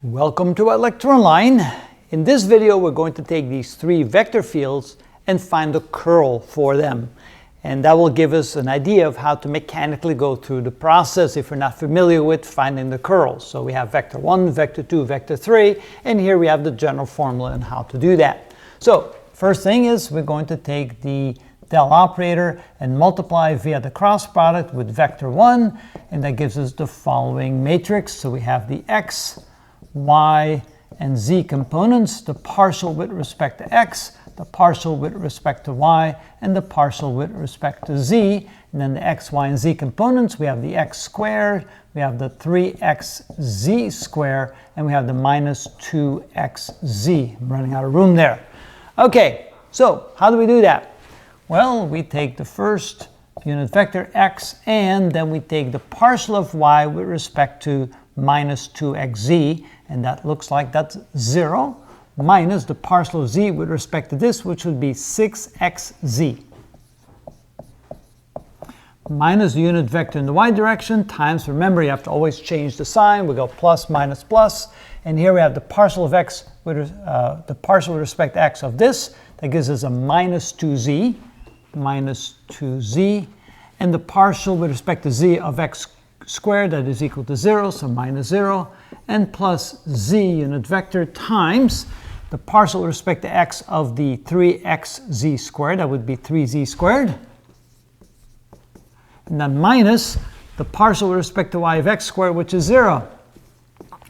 Welcome to ilectureonline. In this video we're going to take these three vector fields and find the curl for them. And that will give us an idea of how to mechanically go through the process if we're not familiar with finding the curls. So we have vector 1, vector 2, vector 3, and here we have the general formula on how to do that. So first thing is we're going to take the del operator and multiply via the cross product with vector 1, and that gives us the following matrix. So we have the x, y, and z components, the partial with respect to x, the partial with respect to y, and the partial with respect to z. And then the x, y, and z components, we have the x squared, we have the 3xz squared, and we have the minus 2xz. I'm running out of room there. Okay, so how do we do that? Well, we take the first unit vector x, and then we take the partial of y with respect to minus 2xz, and that looks like that's 0, minus the partial of z with respect to this, which would be 6xz. Minus the unit vector in the y direction, times, remember you have to always change the sign, we go plus, minus, plus, and here we have the partial of x, with, the partial with respect to x of this, that gives us a minus 2z, and the partial with respect to z of x squared, that is equal to 0, so minus 0, and plus z unit vector times the partial with respect to x of the 3xz squared, that would be 3z squared, and then minus the partial with respect to y of x squared, which is 0.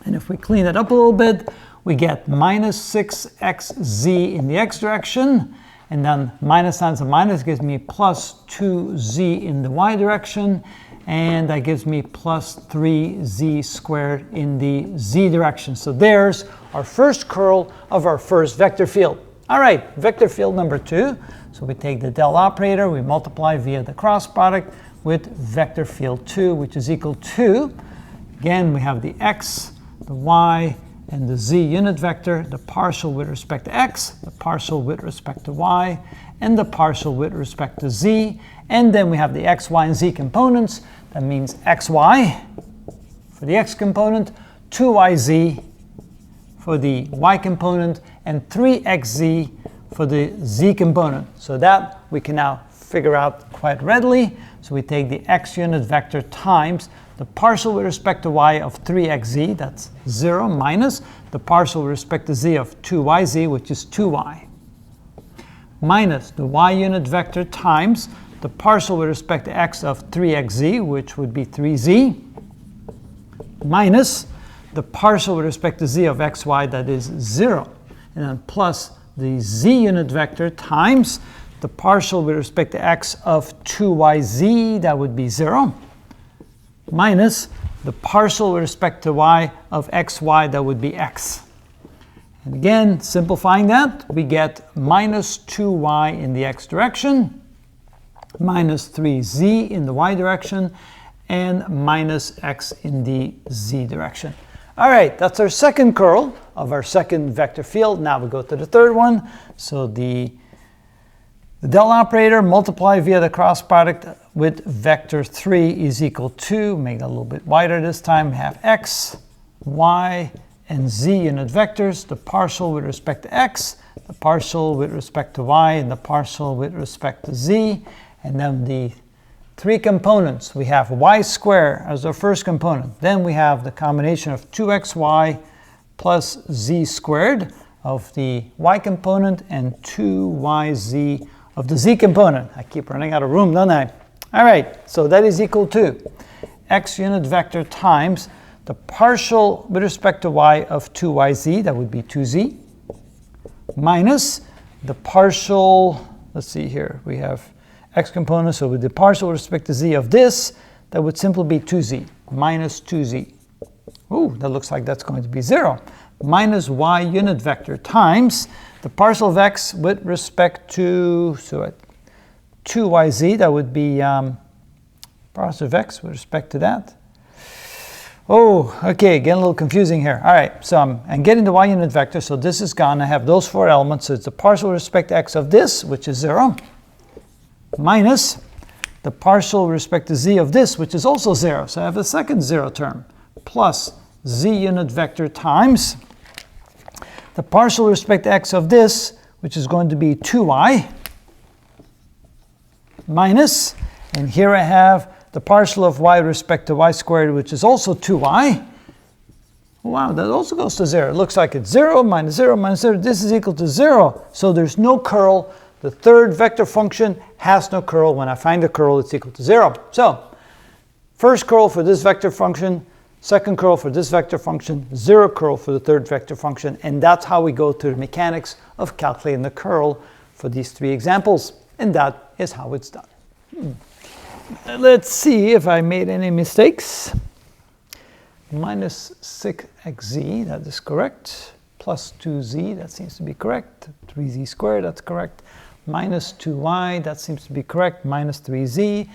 And if we clean it up a little bit, we get minus 6xz in the x direction, and then minus times a minus gives me plus 2z in the y direction, and that gives me plus 3z squared in the z direction. So there's our first curl of our first vector field. All right, vector field number 2. So we take the del operator, we multiply via the cross product with vector field 2, which is equal to, again, we have the x, the y, and the z unit vector, the partial with respect to x, the partial with respect to y, and the partial with respect to z. And then we have the x, y, and z components. That means xy for the x component, 2yz for the y component, and 3xz for the z component. So that we can now figure out quite readily. So we take the x unit vector times the partial with respect to y of 3xz, that's 0, minus the partial with respect to z of 2yz, which is 2y, minus the y unit vector times the partial with respect to x of 3xz, which would be 3z, minus the partial with respect to z of xy, that is 0, and then plus the z unit vector times the partial with respect to x of 2yz, that would be 0, minus the partial with respect to y of xy, that would be x. And again, simplifying that, we get minus 2y in the x direction, minus 3z in the y direction, and minus x in the z direction. All right, that's our second curl of our second vector field. Now we go to the third one. So the del operator multiply via the cross product with vector 3 is equal to, make it a little bit wider this time, we have x, y, and z unit vectors, the partial with respect to x, the partial with respect to y, and the partial with respect to z. And then the three components, we have y squared as our first component. Then we have the combination of 2xy plus z squared of the y component and 2yz of the z component. I keep running out of room, don't I? All right, so that is equal to x unit vector times the partial with respect to y of 2yz, that would be 2z, minus the partial, let's see here, we have x component, so with the partial with respect to z of this, that would simply be 2z, minus 2z. Ooh, that looks like that's going to be 0. Minus y unit vector times the partial of x with respect to, so at 2yz, that would be partial of x with respect to that. Oh, okay, getting a little confusing here. All right, so I'm getting the y unit vector, so this is gone. I have those four elements, so it's the partial with respect to x of this, which is 0, minus the partial with respect to z of this, which is also 0. So I have the second 0 term, plus z unit vector times the partial with respect to x of this, which is going to be 2y, minus, and here I have the partial of y with respect to y squared, which is also 2y. Wow, that also goes to 0. It looks like it's 0 minus 0 minus 0. This is equal to 0. So there's no curl. The third vector function has no curl. When I find the curl, it's equal to 0. So first curl for this vector function, second curl for this vector function, 0 curl for the third vector function. And that's how we go to the mechanics of calculating the curl for these three examples. And that is how it's done. Let's see if I made any mistakes. Minus 6xz, that is correct. Plus 2z, that seems to be correct. 3z squared, that's correct. Minus 2y, that seems to be correct. Minus 3z.